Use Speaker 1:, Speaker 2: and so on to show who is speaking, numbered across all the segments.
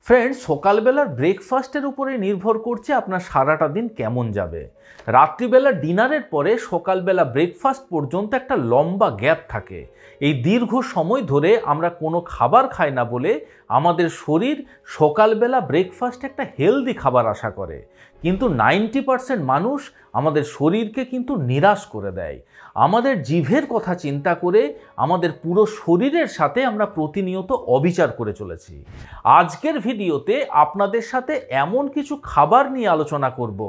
Speaker 1: Friends, সকালবেলার ব্রেকফাস্টের উপরে নির্ভর করছে আপনার সারাটা দিন কেমন যাবে। রাত্রিবেলা ডিনারের পরে সকালবেলা ব্রেকফাস্ট পর্যন্ত একটা লম্বা গ্যাপ থাকে। এই দীর্ঘ সময় ধরে আমরা কোনো খাবার খাই না বলে আমাদের শরীর সকালবেলা ব্রেকফাস্ট একটা হেলদি খাবার আশা করে, কিন্তু 90% মানুষ আমাদের শরীরকে কিন্তু নিরাশ করে দেয়। আমাদের জিভের কথা চিন্তা করে আমাদের পুরো শরীরের সাথে আমরা প্রতিনিয়ত অবিচার করে চলেছি। আজকের ভিডিওতে আপনাদের সাথে এমন কিছু খাবার নিয়ে আলোচনা করব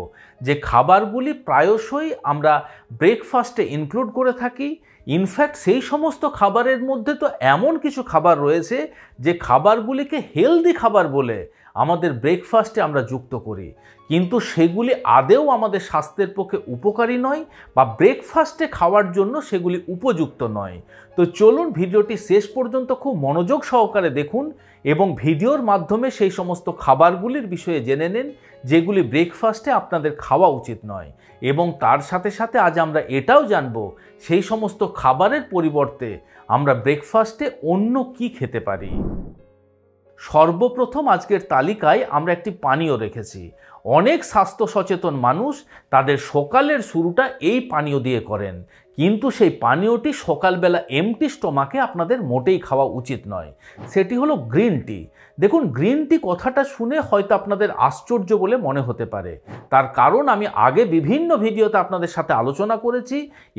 Speaker 1: যে খাবারগুলি প্রায়শই আমরা ব্রেকফাস্টে ইনক্লুড করে থাকি। ইনফ্যাক্ট সেই সমস্ত খাবারের মধ্যে তো এমন কিছু খাবার রয়েছে যে খাবারগুলিকে হেলদি খাবার বলে আমাদের ব্রেকফাস্টে আমরা যুক্ত করি, কিন্তু সেগুলি আদৌ আমাদের স্বাস্থ্যের পক্ষে উপকারী নয় বা ব্রেকফাস্টে খাওয়ার জন্য সেগুলি উপযুক্ত নয়। তো চলুন ভিডিওটি শেষ পর্যন্ত খুব মনোযোগ সহকারে দেখুন এবং ভিডিওর মাধ্যমে সেই সমস্ত খাবারগুলির বিষয়ে জেনে নিন যেগুলি ব্রেকফাস্টে আপনাদের খাওয়া উচিত নয়, এবং তার সাথে সাথে আজ আমরা এটাও জানব সেই সমস্ত খাবারের পরিবর্তে আমরা ব্রেকফাস্টে অন্য কি খেতে পারি। সর্বপ্রথম আজকের তালিকায় আমরা একটি পানীয় রেখেছি। অনেক স্বাস্থ্য সচেতন মানুষ তাদের সকালের শুরুটা এই পানীয় দিয়ে করেন, কিন্তু সেই পানীয়টি সকালবেলা এমটি স্টমাকে আপনাদের মোটেই খাওয়া উচিত নয়। সেটি হলো গ্রিন টি। দেখুন, গ্রিন টি কথাটা শুনে হয়তো আপনাদের আশ্চর্য বলে মনে হতে পারে, তার কারণ আমি আগে বিভিন্ন ভিডিওতে আপনাদের সাথে আলোচনা করেছি।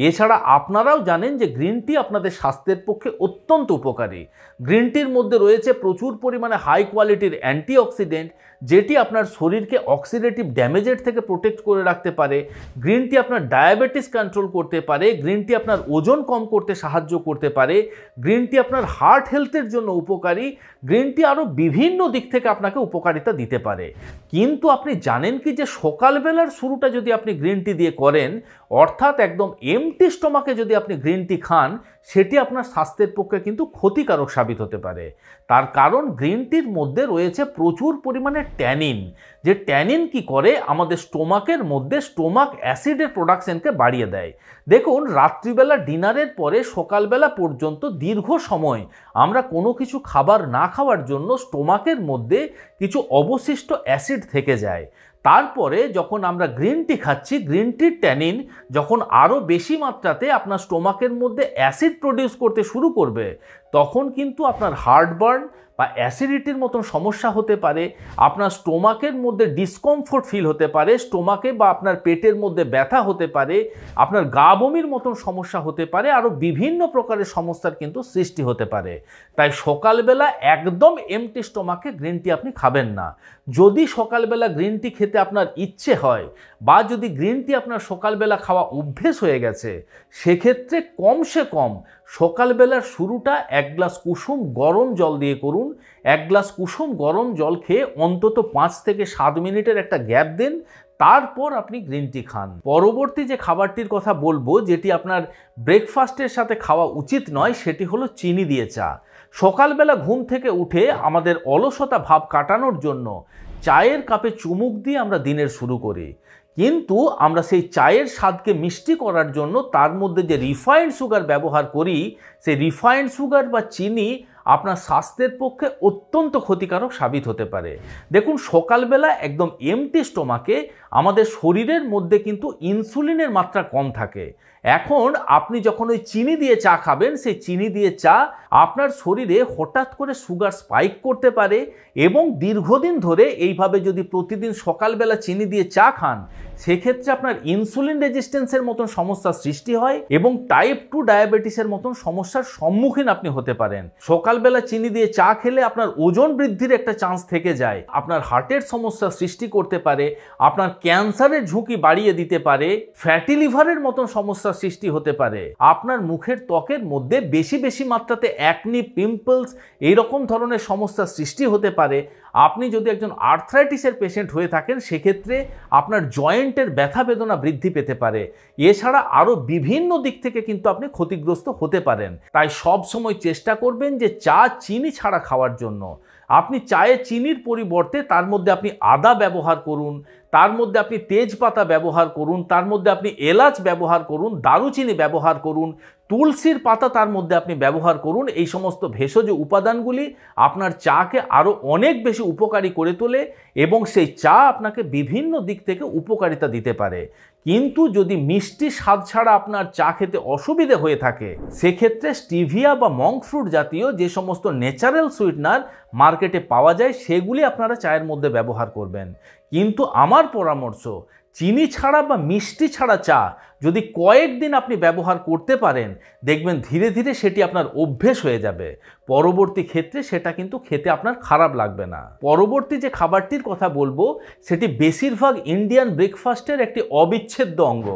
Speaker 1: এছাড়া আপনারাও জানেন যে গ্রিন টি আপনাদের স্বাস্থ্যের পক্ষে অত্যন্ত উপকারী। গ্রিন টির মধ্যে রয়েছে প্রচুর পরিমাণে হাই কোয়ালিটির অ্যান্টিঅক্সিডেন্ট, যেটি আপনার শরীরকে অক্সিডেটিভ ড্যামেজের থেকে প্রোটেক্ট করে রাখতে পারে। গ্রিন টি আপনার ডায়াবেটিস কন্ট্রোল করতে পারে। গ্রিন টি আপনার ওজন কম করতে সাহায্য করতে পারে। গ্রিন টি আপনার হার্ট হেলথের জন্য উপকারী। গ্রিন টি আরও বিভিন্ন দিক থেকে আপনাকে উপকারিতা দিতে পারে। কিন্তু আপনি জানেন কি যে সকালবেলার শুরুটা যদি আপনি গ্রিন টি দিয়ে করেন, অর্থাৎ একদম এমটি স্টমাকে যদি আপনি গ্রিন টি খান, সেটি আপনার স্বাস্থ্যের পক্ষে কিন্তু ক্ষতিকারক সাবিত হতে পারে। তার কারণ গ্রিন টির মধ্যে রয়েছে প্রচুর পরিমাণে ট্যানিন, যে ট্যানিন কি করে আমাদের স্টোমাকের মধ্যে স্টোমাক অ্যাসিডের প্রোডাকশনকে বাড়িয়ে দেয়। দেখুন, রাত্রিবেলা ডিনারের পরে সকালবেলা পর্যন্ত দীর্ঘ সময় আমরা কোনো কিছু খাবার না খাওয়ার জন্য স্টোমাকের মধ্যে কিছু অবশিষ্ট অ্যাসিড থেকে যায়। তারপরে যখন আমরা গ্রিন টি খাচ্ছি, গ্রিন টির ট্যানিন যখন আরও বেশি মাত্রাতে আপনার স্টোমাকের মধ্যে অ্যাসিড প্রডিউস করতে শুরু করবে, তখন কিন্তু আপনার হার্টবার্ন বা অ্যাসিডিটির মতন সমস্যা হতে পারে। আপনার স্টোমাকের মধ্যে ডিসকমফোর্ট ফিল হতে পারে, স্টোমাকে বা আপনার পেটের মধ্যে ব্যথা হতে পারে, আপনার গা বমির মতন সমস্যা হতে পারে, আরও বিভিন্ন প্রকারের সমস্যার কিন্তু সৃষ্টি হতে পারে। তাই সকালবেলা একদম এমটি স্টোমাকে গ্রিন টি আপনি খাবেন না। যদি সকালবেলা গ্রিন টি খেতে আপনার ইচ্ছে হয় বা যদি গ্রিন টি আপনার সকালবেলা খাওয়া অভ্যেস হয়ে গেছে, সেক্ষেত্রে কমসে কম সকালবেলার শুরুটা এক গ্লাস কুসুম গরম জল দিয়ে করুন। এক গ্লাস কুসুম গরম জল খেয়ে অন্তত 5 থেকে 7 মিনিটের একটা গ্যাপ দিন, তারপর আপনি গ্রিন টি খান। পরবর্তী যে খাবারটির কথা বলবো, যেটি আপনার ব্রেকফাস্টের সাথে খাওয়া উচিত নয়, সেটি হলো চিনি দিয়ে চা। সকালবেলা ঘুম থেকে উঠে আমাদের অলসতা ভাব কাটানোর জন্য চায়ের কাপে চুমুক দিয়ে আমরা দিনের শুরু করি, কিন্তু আমরা সেই চায়ের স্বাদকে মিষ্টি করার জন্য তার মধ্যে যে রিফাইন্ড সুগার ব্যবহার করি, সেই রিফাইন্ড সুগার বা চিনি আপনার স্বাস্থ্যের পক্ষে অত্যন্ত ক্ষতিকারক সাবিত হতে পারে। দেখুন, সকালবেলা একদম এমটি স্টোমাকে আমাদের শরীরের মধ্যে কিন্তু ইনসুলিনের মাত্রা কম থাকে। এখন আপনি যখন ওই চিনি দিয়ে চা খাবেন, সেই চিনি দিয়ে চা আপনার শরীরে হঠাৎ করে সুগার স্পাইক করতে পারে, এবং দীর্ঘদিন ধরে এইভাবে যদি প্রতিদিন সকালবেলা চিনি দিয়ে চা খান, সেক্ষেত্রে আপনার ইনসুলিন রেজিস্ট্যান্সের মতন সমস্যার সৃষ্টি হয় এবং টাইপ 2 ডায়াবেটিসের মতন সমস্যার সম্মুখীন আপনি হতে পারেন। সকালবেলা চিনি দিয়ে চা খেলে আপনার ওজন বৃদ্ধির একটা চান্স থেকে যায়, আপনার হার্টের সমস্যার সৃষ্টি করতে পারে, আপনার ক্যান্সারের ঝুঁকি বাড়িয়ে দিতে পারে, ফ্যাটি লিভারের মতন সমস্যার সৃষ্টি হতে পারে, আপনার মুখের ত্বকের মধ্যে বেশি বেশি মাত্রাতে অ্যাকনি, পিম্পলস এইরকম ধরনের সমস্যার সৃষ্টি হতে পারে। আপনি যদি একজন আর্থ্রাইটিসের পেশেন্ট হয়ে থাকেন, সেক্ষেত্রে আপনার জয়েন্টের ব্যথা বেদনা বৃদ্ধি পেতে পারে। এছাড়া আরও বিভিন্ন দিক থেকে কিন্তু আপনি ক্ষতিগ্রস্ত হতে পারেন। তাই সব সময় চেষ্টা করবেন যে চা চিনি ছাড়া খাওয়ার জন্য। আপনি চায়ে চিনির পরিবর্তে তার মধ্যে আপনি আদা ব্যবহার করুন, তার মধ্যে আপনি তেজপাতা ব্যবহার করুন, তার মধ্যে আপনি এলাচ ব্যবহার করুন, দারুচিনি ব্যবহার করুন, তুলসীর পাতা তার মধ্যে আপনি ব্যবহার করুন। এই সমস্ত ভেষজ উপাদানগুলি আপনার চাকে আরও অনেক বেশি উপকারী করে তোলে এবং সেই চা আপনাকে বিভিন্ন দিক থেকে উপকারিতা দিতে পারে। কিন্তু যদি মিষ্টি স্বাদ ছাড়া আপনার চা খেতে অসুবিধে হয়ে থাকে, সেক্ষেত্রে স্টিভিয়া বা মঙ্ক ফ্রুট জাতীয় যে সমস্ত ন্যাচারাল সুইটনার মার্কেটে পাওয়া যায় সেগুলি আপনারা চায়ের মধ্যে ব্যবহার করবেন। কিন্তু আমার পরামর্শ, চিনি ছাড়া বা মিষ্টি ছাড়া চা যদি কয়েকদিন আপনি ব্যবহার করতে পারেন, দেখবেন ধীরে ধীরে সেটি আপনার অভ্যেস হয়ে যাবে। পরবর্তী ক্ষেত্রে সেটা কিন্তু খেতে আপনার খারাপ লাগবে না। পরবর্তী যে খাবারটির কথা বলবো সেটি বেশিরভাগ ইন্ডিয়ান ব্রেকফাস্টের একটি অবিচ্ছেদ্য অঙ্গ,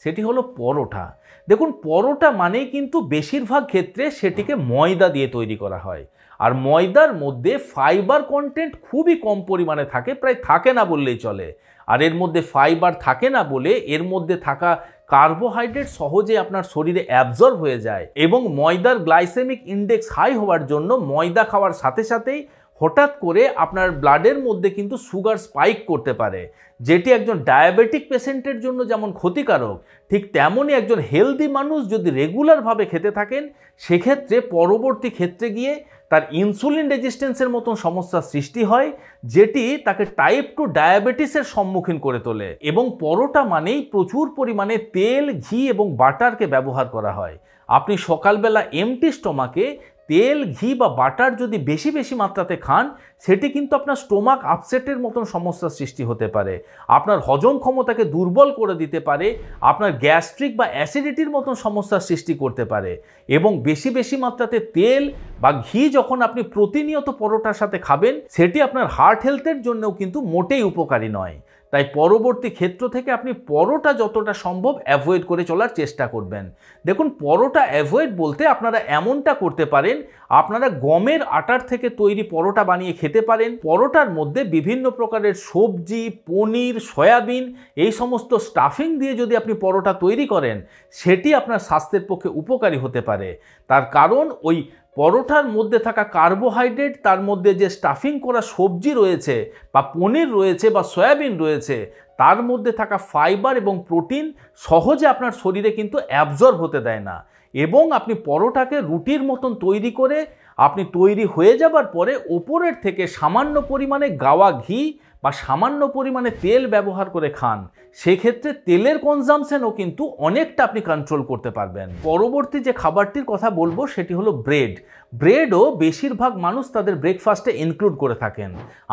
Speaker 1: সেটি হলো পরোটা। দেখুন, পরোটা মানেই কিন্তু বেশিরভাগ ক্ষেত্রে সেটিকে ময়দা দিয়ে তৈরি করা হয়, আর ময়দার মধ্যে ফাইবার কন্টেন্ট খুবই কম পরিমাণে থাকে, প্রায় থাকে না বললেই চলে। আর এর মধ্যে ফাইবার থাকে না বলে এর মধ্যে থাকা কার্বোহাইড্রেট সহজে আপনার শরীরে অ্যাবজর্ব হয়ে যায় এবং ময়দার গ্লাইসেমিক ইন্ডেক্স হাই হওয়ার জন্য ময়দা খাওয়ার সাথে সাথেই হঠাৎ করে আপনার ব্লাডের মধ্যে কিন্তু সুগার স্পাইক করতে পারে, যেটি একজন ডায়াবেটিক পেশেন্টের জন্য যেমন ক্ষতিকারক, ঠিক তেমনই একজন হেলদি মানুষ যদি রেগুলারভাবে খেতে থাকেন সেক্ষেত্রে পরবর্তী ক্ষেত্রে গিয়ে তার ইনসুলিন রেজিস্ট্যান্সের মতন সমস্যার সৃষ্টি হয়, যেটি তাকে টাইপ 2 ডায়াবেটিসের সম্মুখীন করে তোলে। এবং পরোটা মানেই প্রচুর পরিমাণে তেল, ঘি এবং বাটারকে ব্যবহার করা হয়। আপনি সকালবেলা এমটি স্টোমাকে তেল, ঘি বা বাটার যদি বেশি বেশি মাত্রাতে খান, সেটি কিন্তু আপনার স্টোমাক আপসেটের মতন সমস্যার সৃষ্টি হতে পারে, আপনার হজম ক্ষমতাকে দুর্বল করে দিতে পারে, আপনার গ্যাস্ট্রিক বা অ্যাসিডিটির মতন সমস্যার সৃষ্টি করতে পারে। এবং বেশি বেশি মাত্রাতে তেল বা ঘি যখন আপনি প্রতিনিয়ত পরোটার সাথে খাবেন, সেটি আপনার হার্ট হেলথের জন্যও কিন্তু মোটেই উপকারী নয়। তাই পরবর্তী ক্ষেত্র থেকে আপনি পরোটা যতটা সম্ভব অ্যাভয়েড করে চলার চেষ্টা করবেন। দেখুন, পরোটা অ্যাভয়েড বলতে আপনারা এমনটা করতে পারেন, আপনারা গমের আটার থেকে তৈরি পরোটা বানিয়ে খেতে পারেন। পরোটার মধ্যে বিভিন্ন প্রকারের সবজি, পনির, সয়াবিন এই সমস্ত স্টাফিং দিয়ে যদি আপনি পরোটা তৈরি করেন, সেটি আপনার স্বাস্থ্যের পক্ষে উপকারী হতে পারে। তার কারণ ওই পরোটার মধ্যে থাকা কার্বোহাইড্রেট, তার মধ্যে যে স্টাফিং করা সবজি রয়েছে বা পনির রয়েছে বা সয়াবিন রয়েছে, তার মধ্যে থাকা ফাইবার এবং প্রোটিন সহজে আপনার শরীরে কিন্তু অ্যাবজর্ব হতে দেয় না। এবং আপনি পরোটাকে রুটির মতন তৈরি করে আপনি তৈরি হয়ে যাবার পরে ওপরের থেকে সামান্য পরিমাণে গাওয়া ঘি বা সামান্য পরিমাণে তেল ব্যবহার করে খান, সেক্ষেত্রে তেলের কনজামশনও কিন্তু অনেকটা আপনি কন্ট্রোল করতে পারবেন। পরবর্তী যে খাবারটির কথা বলবো সেটি হলো ব্রেড। ব্রেডও বেশিরভাগ মানুষ তাদের ব্রেকফাস্টে ইনক্লুড করে থাকেন।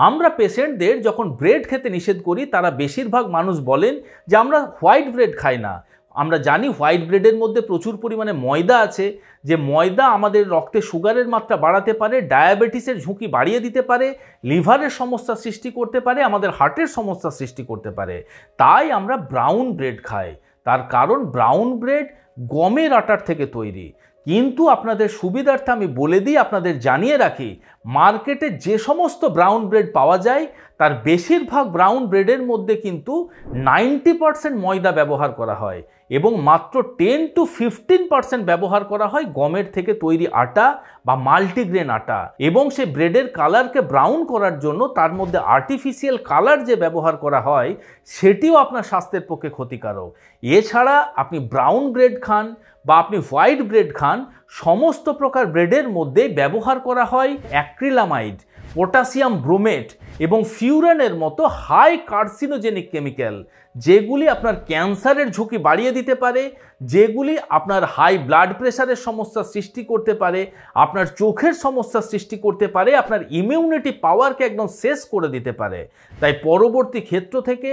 Speaker 1: আমরা পেশেন্টদের যখন ব্রেড খেতে নিষেধ করি, তারা বেশিরভাগ মানুষ বলেন যে আমরা হোয়াইট ব্রেড খাই না। আমরা জানি হোয়াইট ব্রেডের মধ্যে প্রচুর পরিমাণে ময়দা আছে, যে ময়দা আমাদের রক্তে সুগারের মাত্রা বাড়াতে পারে, ডায়াবেটিসের ঝুঁকি বাড়িয়ে দিতে পারে, লিভারের সমস্যা সৃষ্টি করতে পারে, আমাদের হার্টের সমস্যা সৃষ্টি করতে পারে। তাই আমরা ব্রাউন ব্রেড খাই। তার কারণ ব্রাউন ব্রেড গমের আটার থেকে তৈরি। কিন্তু আপনাদের সুবিধার্থে আমি বলে দিই, আপনাদের জানিয়ে রাখি, মার্কেটে যে সমস্ত ব্রাউন ব্রেড পাওয়া যায় তার বেশিরভাগ ব্রাউন ব্রেডের মধ্যে কিন্তু 90% ময়দা ব্যবহার করা হয় এবং মাত্র 10 to 15% ব্যবহার করা হয় গমের থেকে তৈরি আটা বা মাল্টিগ্রেন আটা। এবং সেই ব্রেডের কালারকে ব্রাউন করার জন্য তার মধ্যে আর্টিফিশিয়াল কালার যে ব্যবহার করা হয়, সেটিও আপনার স্বাস্থ্যের পক্ষে ক্ষতিকারক। এছাড়া আপনি ব্রাউন ব্রেড খান বা আপনি হোয়াইট ব্রেড খান, সমস্ত প্রকার ব্রেডের মধ্যে ব্যবহার করা হয় অ্যাক্রিলামাইড, পটাশিয়াম ব্রোমেট এবং ফিউরানের মতো হাই কার্সিনোজেনিক কেমিক্যাল, যেগুলি আপনার ক্যান্সারের ঝুঁকি বাড়িয়ে দিতে পারে, যেগুলি আপনার হাই ব্লাড প্রেশারের সমস্যা সৃষ্টি করতে পারে, আপনার চোখের সমস্যা সৃষ্টি করতে পারে, আপনার ইমিউনিটি পাওয়ারকে একদম শেষ করে দিতে পারে। তাই পরবর্তী ক্ষেত্র থেকে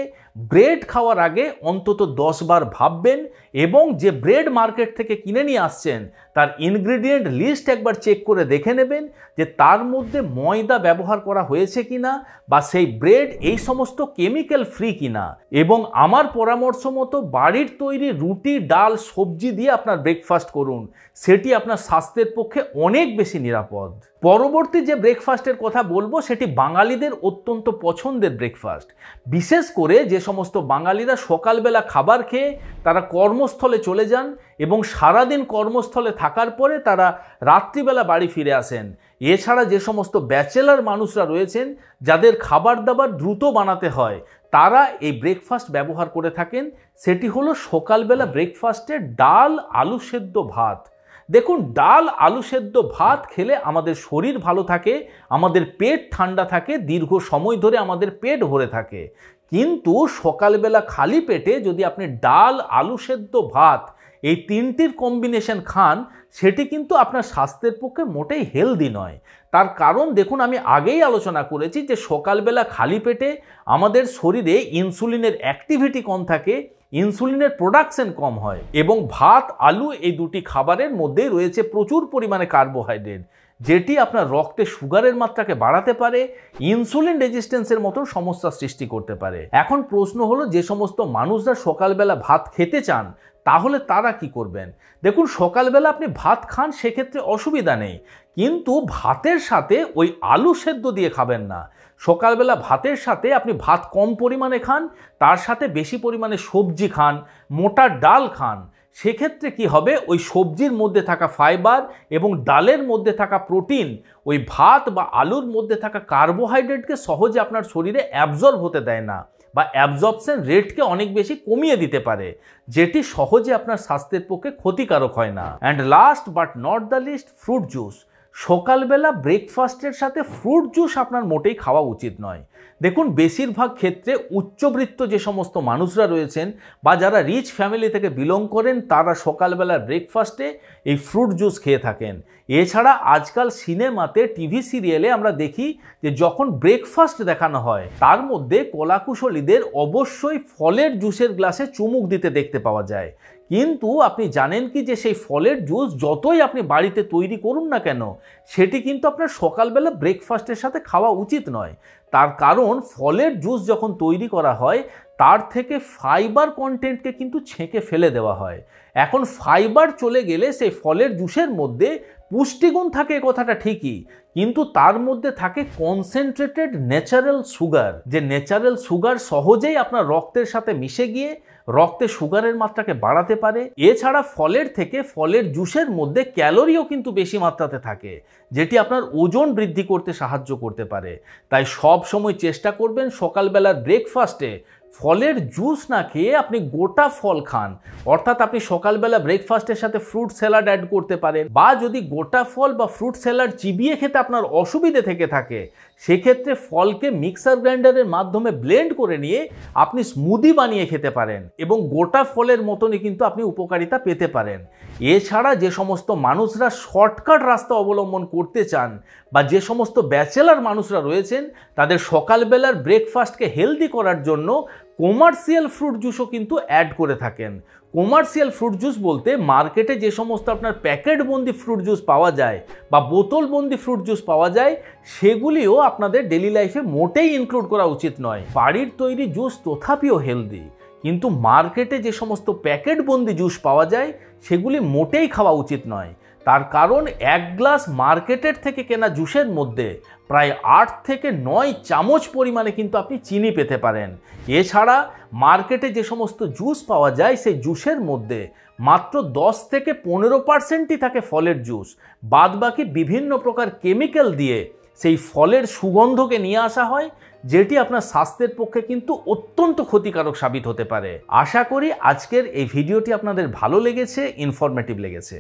Speaker 1: ব্রেড খাওয়ার আগে অন্তত 10 বার ভাববেন এবং যে ব্রেড মার্কেট থেকে কিনে নিয়ে আসছেন তার ইনগ্রেডিয়েন্ট লিস্ট একবার চেক করে দেখে নেবেন যে তার মধ্যে ময়দা ব্যবহার করা হয়েছে কিনা বা সেই ব্রেড এই সমস্ত কেমিক্যাল ফ্রি কিনা। এবং আমার পরামর্শ মতো বাড়ির তৈরি রুটি, ডাল, সবজি দিয়ে আপনার ব্রেকফাস্ট করুন, সেটি আপনার স্বাস্থ্যের পক্ষে অনেক বেশি নিরাপদ। পরবর্তী যে ব্রেকফাস্টের কথা বলবো সেটি বাঙালিদের অত্যন্ত পছন্দের ব্রেকফাস্ট। বিশেষ করে যে সমস্ত বাঙালিরা সকালবেলা খাবার খেয়ে তারা কর্মস্থলে চলে যান এবং সারাদিন কর্মস্থলে থাকার পরে তারা রাত্রিবেলা বাড়ি ফিরে আসেন। এছাড়া যে সমস্ত ব্যাচেলার মানুষরা রয়েছেন যাদের খাবার দাবার দ্রুত বানাতে হয়, তারা এই ব্রেকফাস্ট ব্যবহার করে থাকেন। সেটি হলো সকালবেলা ব্রেকফাস্টে ডাল, আলু সেদ্ধ, ভাত। দেখুন, ডাল আলু সেদ্ধ ভাত খেলে আমাদের শরীর ভালো থাকে, আমাদের পেট ঠান্ডা থাকে, দীর্ঘ সময় ধরে আমাদের পেট ভরে থাকে। কিন্তু সকালবেলা খালি পেটে যদি আপনি ডাল আলু সেদ্ধ ভাত এই তিনটির কম্বিনেশন খান, সেটি কিন্তু আপনার স্বাস্থ্যের পক্ষে মোটেই হেলদি নয়। তার কারণ দেখুন, আমি আগেই আলোচনা করেছি যে সকালবেলা খালি পেটে আমাদের শরীরে ইনসুলিনের অ্যাক্টিভিটি কম থাকে, ইনসুলিনের প্রোডাকশন কম হয়, এবং ভাত আলু এই দুটি খাবারের মধ্যেই রয়েছে প্রচুর পরিমাণে কার্বোহাইড্রেট, যেটি আপনার রক্তে সুগারের মাত্রাকে বাড়াতে পারে, ইনসুলিন রেজিস্ট্যান্সের মতো সমস্যার সৃষ্টি করতে পারে। এখন প্রশ্ন হলো, যে সমস্ত মানুষরা সকালবেলা ভাত খেতে চান তাহলে তারা কি করবেন? দেখুন, সকালবেলা আপনি ভাত খান, সেক্ষেত্রে অসুবিধা নেই, কিন্তু ভাতের সাথে ওই আলু সেদ্ধ দিয়ে খাবেন না। সকালবেলা ভাতের সাথে আপনি ভাত কম পরিমাণে খান, তার সাথে বেশি পরিমাণে সবজি খান, মোটা ডাল খান। সেক্ষেত্রে কি হবে, ওই সবজির মধ্যে থাকা ফাইবার এবং ডালের মধ্যে থাকা প্রোটিন ওই ভাত বা আলুর মধ্যে থাকা কার্বোহাইড্রেটকে সহজে আপনার শরীরে অ্যাবজর্ব হতে দেয় না, বা অ্যাবজর্পশন রেটকে অনেক বেশি কমিয়ে দিতে পারে, যেটি সহজে আপনার স্বাস্থ্যের পক্ষে ক্ষতিকারক হয় না। And last but not the least, fruit juice. সকালবেলা ব্রেকফাস্টের সাথে ফ্রুট জুস আপনার মোটেই খাওয়া উচিত নয়। দেখুন, বেশিরভাগ ক্ষেত্রে উচ্চবিত্ত যে সমস্ত মানুষরা রয়েছেন বা যারা রিচ ফ্যামিলি থেকে বিলং করেন, তারা সকালবেলার ব্রেকফাস্টে এই ফ্রুট জুস খেয়ে থাকেন। এছাড়া আজকাল সিনেমাতে, টিভি সিরিয়ালে আমরা দেখি যে যখন ব্রেকফাস্ট দেখানো হয় তার মধ্যে কলাকুশলীদের অবশ্যই ফলের জুসের গ্লাসে চুমুক দিতে দেখতে পাওয়া যায়। কিন্তু আপনি জানেন কি যে সেই ফলের জুস যতই আপনি বাড়িতে তৈরি করুন না কেন, সেটি কিন্তু আপনার সকালবেলা ব্রেকফাস্টের সাথে খাওয়া উচিত নয়। তার কারণ ফলের জুস যখন তৈরি করা হয় তার থেকে ফাইবার কন্টেন্টকে কিন্তু ছেঁকে ফেলে দেওয়া হয়। এখন ফাইবার চলে গেলে সেই ফলের জুসের মধ্যে পুষ্টিগুণ থাকে, এ কথাটা ঠিকই, কিন্তু তার মধ্যে থাকে কনসেন্ট্রেটেড ন্যাচারাল সুগার, যে ন্যাচারাল সুগার সহজেই আপনার রক্তের সাথে মিশে গিয়ে রক্তে সুগারের মাত্রাকে বাড়াতে পারে। এছাড়া ফলের থেকে ফলের জুসের মধ্যে ক্যালোরিও কিন্তু বেশি মাত্রাতে থাকে, যেটি আপনার ওজন বৃদ্ধি করতে সাহায্য করতে পারে। তাই সব সময় চেষ্টা করবেন সকালবেলার ব্রেকফাস্টে ফলের জুস না খেয়ে আপনি গোটা ফল খান। অর্থাৎ আপনি সকালবেলা ব্রেকফাস্টের সাথে ফ্রুট স্যালাড অ্যাড করতে পারেন, বা যদি গোটা ফল বা ফ্রুট স্যালাড চিবিয়ে খেতে আপনার অসুবিধে থেকে থাকে, সেক্ষেত্রে ফলকে মিক্সার গ্রাইন্ডারের মাধ্যমে ব্লেন্ড করে নিয়ে আপনি স্মুদি বানিয়ে খেতে পারেন, এবং গোটা ফলের মতনই কিন্তু আপনি উপকারিতা পেতে পারেন। এছাড়া যে সমস্ত মানুষরা শর্টকাট রাস্তা অবলম্বন করতে চান, বা যে সমস্ত ব্যাচেলার মানুষরা রয়েছেন, তাদের সকালবেলার ব্রেকফাস্টকে হেলদি করার জন্য কমার্শিয়াল ফ্রুট জুসও কিন্তু অ্যাড করে থাকেন। কমার্শিয়াল ফ্রুট জুস বলতে মার্কেটে যে সমস্ত আপনার প্যাকেটবন্দি ফ্রুট জুস পাওয়া যায় বা বোতলবন্দি ফ্রুট জুস পাওয়া যায়, সেগুলিও আপনাদের ডেলি লাইফে মোটেই ইনক্লুড করা উচিত নয়। বাড়ির তৈরি জুস তথাপিও হেলদি, কিন্তু মার্কেটে যে সমস্ত প্যাকেটবন্দি জুস পাওয়া যায় সেগুলি মোটেই খাওয়া উচিত নয়। তার কারণ এক গ্লাস মার্কেটের থেকে কেনা জুসের মধ্যে প্রায় 8 থেকে 9 চামচ পরিমাণে কিন্তু আপনি চিনি পেতে পারেন। এছাড়া মার্কেটে যে সমস্ত জুস পাওয়া যায় সেই জুসের মধ্যে মাত্র 10 থেকে 15%ই থাকে ফলের জুস, বাদবাকি বিভিন্ন প্রকার কেমিক্যাল দিয়ে সেই ফলের সুগন্ধকে নিয়ে আসা হয়, যেটি আপনার স্বাস্থ্যের পক্ষে কিন্তু অত্যন্ত ক্ষতিকারক সাবিত হতে পারে। আশা করি আজকের এই ভিডিওটি আপনাদের ভালো লেগেছে, ইনফরমেটিভ লেগেছে।